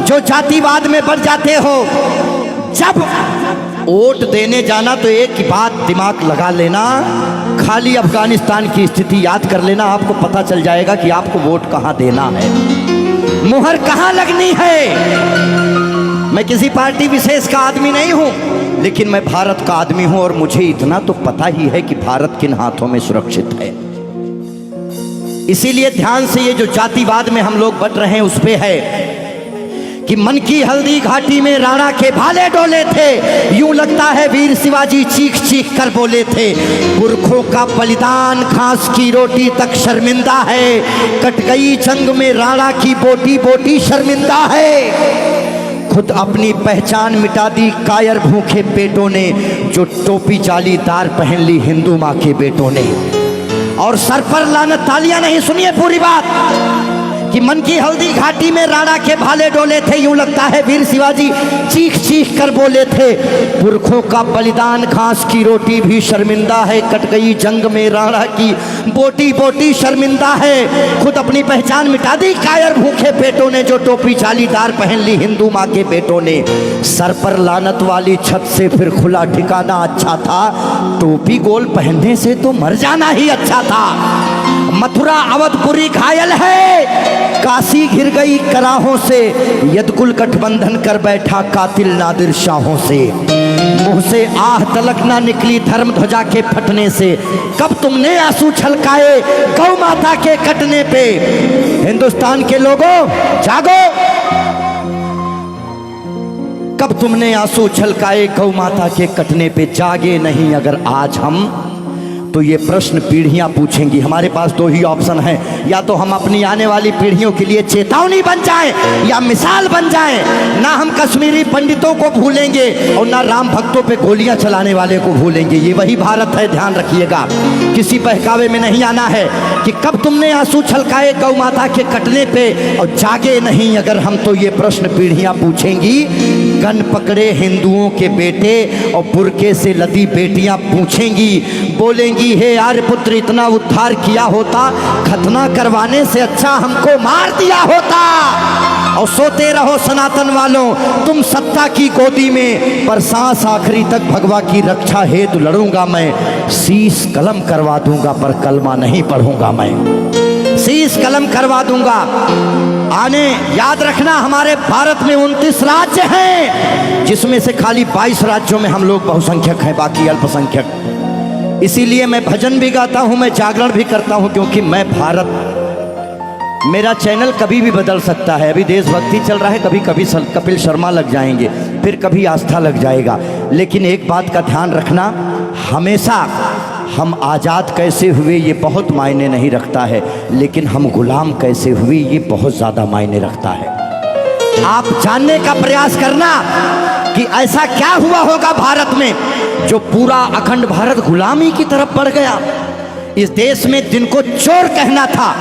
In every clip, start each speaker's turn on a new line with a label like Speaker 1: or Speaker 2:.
Speaker 1: जो जातिवाद में बढ़ जाते हो, जब वोट देने जाना तो एक ही बात दिमाग लगा लेना, खाली अफगानिस्तान की स्थिति याद कर लेना, आपको पता चल जाएगा कि आपको वोट कहां देना है, मुहर कहां लगनी है। मैं किसी पार्टी विशेष का आदमी नहीं हूं, लेकिन मैं भारत का आदमी हूं और मुझे इतना तो पता ही है कि भारत किन हाथों में सुरक्षित है। इसीलिए ध्यान से, ये जो जातिवाद में हम लोग बट रहे हैं उस पे है कि मन की हल्दी घाटी में राणा के भाले डोले थे, यूं लगता है वीर शिवाजी चीख चीख कर बोले थे। पुरखों का बलिदान घास की रोटी तक शर्मिंदा है, कट गई जंग में राणा की बोटी बोटी शर्मिंदा है। खुद अपनी पहचान मिटा दी कायर भूखे पेटों ने, जो टोपी जालीदार पहन ली हिंदू माँ के बेटों ने। और सर पर लानत, तालियां नहीं, सुनिए पूरी बात, कि मन की हल्दी घाटी में राणा के भाले डोले थे, यूं लगता है वीर शिवाजी चीख चीख कर बोले थे। पुरखों का बलिदान घास की रोटी भी शर्मिंदा है, कट गई जंग में राणा की बोटी बोटी शर्मिंदा है। खुद अपनी पहचान मिटा दी कायर भूखे पेटों ने, जो टोपी जालीदार पहन ली हिंदू माँ के बेटों ने। सर पर लानत वाली छत से फिर खुला ठिकाना अच्छा था, टोपी गोल पहनने से तो मर जाना ही अच्छा था। मथुरा अवधपुरी घायल है, काशी घिर गई कराहों से, यदकुल गठबंधन कर बैठा कातिल नादिर शाहों से। मुंह से आह तलक ना निकली धर्म ध्वजा के फटने से, कब तुमने आंसू छलकाए गौ माता के कटने पे। हिंदुस्तान के लोगों जागो, कब तुमने आंसू छलकाए गौ माता के कटने पे। जागे नहीं अगर आज हम, तो ये प्रश्न पीढ़ियां पूछेंगी। हमारे पास दो ही ऑप्शन है, या तो हम अपनी आने वाली पीढ़ियों के लिए चेतावनी बन जाएं या मिसाल बन जाएं। ना हम कश्मीरी पंडितों को भूलेंगे और ना राम भक्तों पे गोलियां चलाने वाले को भूलेंगे। ये वही भारत है, ध्यान रखिएगा। किसी बहकावे में नहीं आना है कि कब तुमने आंसू छलकाए गौ माता के कटने पे, और जागे नहीं अगर हम, तो ये प्रश्न पीढ़ियां पूछेंगी। गन पकड़े हिंदुओं के बेटे और बुरके से लदी बेटियां पूछेंगी, बोलेंगी हे आर्यपुत्र इतना उद्धार किया होता, खतना करवाने से अच्छा हमको मार दिया होता। और सोते रहो सनातन वालों तुम सत्ता की गोदी में, पर सांस आखिरी तक भगवा की रक्षा हेतु लड़ूंगा मैं। शीश कलम करवा दूंगा पर कलमा नहीं पढ़ूंगा मैं, शीश कलम करवा दूंगा। आने याद रखना, हमारे भारत में 29 राज्य हैं, जिसमें से खाली 22 राज्यों में हम लोग बहुसंख्यक हैं, बाकी अल्पसंख्यक। इसीलिए मैं भजन भी गाता हूं, मैं जागरण भी करता हूं, क्योंकि मैं भारत, मेरा चैनल कभी भी बदल सकता है। अभी देशभक्ति चल रहा है, कभी कभी कपिल शर्मा लग जाएंगे, फिर कभी आस्था लग जाएगा। लेकिन एक बात का ध्यान रखना, हमेशा हम आज़ाद कैसे हुए ये बहुत मायने नहीं रखता है, लेकिन हम गुलाम कैसे हुए ये बहुत ज़्यादा मायने रखता है। आप जानने का प्रयास करना कि ऐसा क्या हुआ होगा भारत में जो पूरा अखंड भारत गुलामी की तरफ बढ़ गया। इस देश में जिनको चोर कहना था,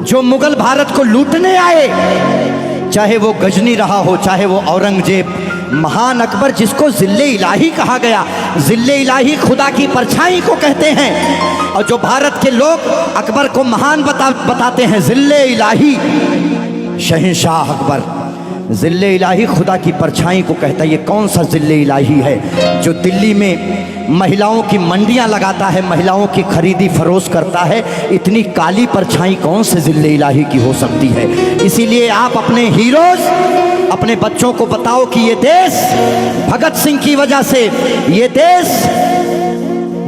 Speaker 1: जो मुगल भारत को लूटने आए, चाहे वो गजनी रहा हो, चाहे वो औरंगजेब, महान अकबर जिसको जिल्ले इलाही कहा गया, जिल्ले इलाही खुदा की परछाई को कहते हैं। और जो भारत के लोग अकबर को महान बताते हैं, जिल्ले इलाही शहंशाह अकबर, जिल्ले इलाही खुदा की परछाई को कहता है। ये कौन सा जिल्ले इलाही है जो दिल्ली में महिलाओं की मंडियां लगाता है, महिलाओं की खरीदी फरोश करता है? इतनी काली परछाई कौन से जिल्ले इलाही की हो सकती है? इसीलिए आप अपने हीरोज, अपने बच्चों को बताओ कि ये देश भगत सिंह की वजह से, ये देश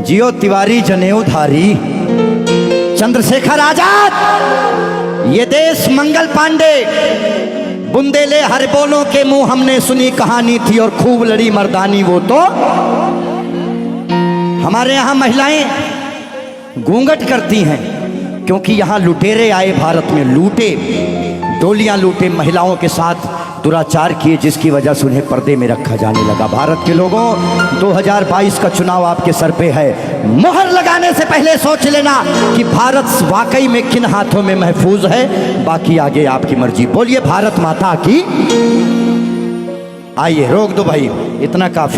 Speaker 1: जियो तिवारी जनेऊधारी, चंद्रशेखर आजाद, ये देश मंगल पांडे, बुंदेले हर बोलों के मुंह हमने सुनी कहानी थी और खूब लड़ी मर्दानी वो तो। हमारे यहाँ महिलाएं घूंघट करती हैं क्योंकि यहाँ लुटेरे आए, भारत में लूटे, डोलियां लूटे, महिलाओं के साथ दुराचार किए, जिसकी वजह से उन्हें पर्दे में रखा जाने लगा। भारत के लोगों, 2022 का चुनाव आपके सर पे है। मोहर लगाने से पहले सोच लेना कि भारत वाकई में किन हाथों में महफूज है, बाकी आगे आपकी मर्जी। बोलिए भारत माता की। आइए रोक दो भाई, इतना काफी।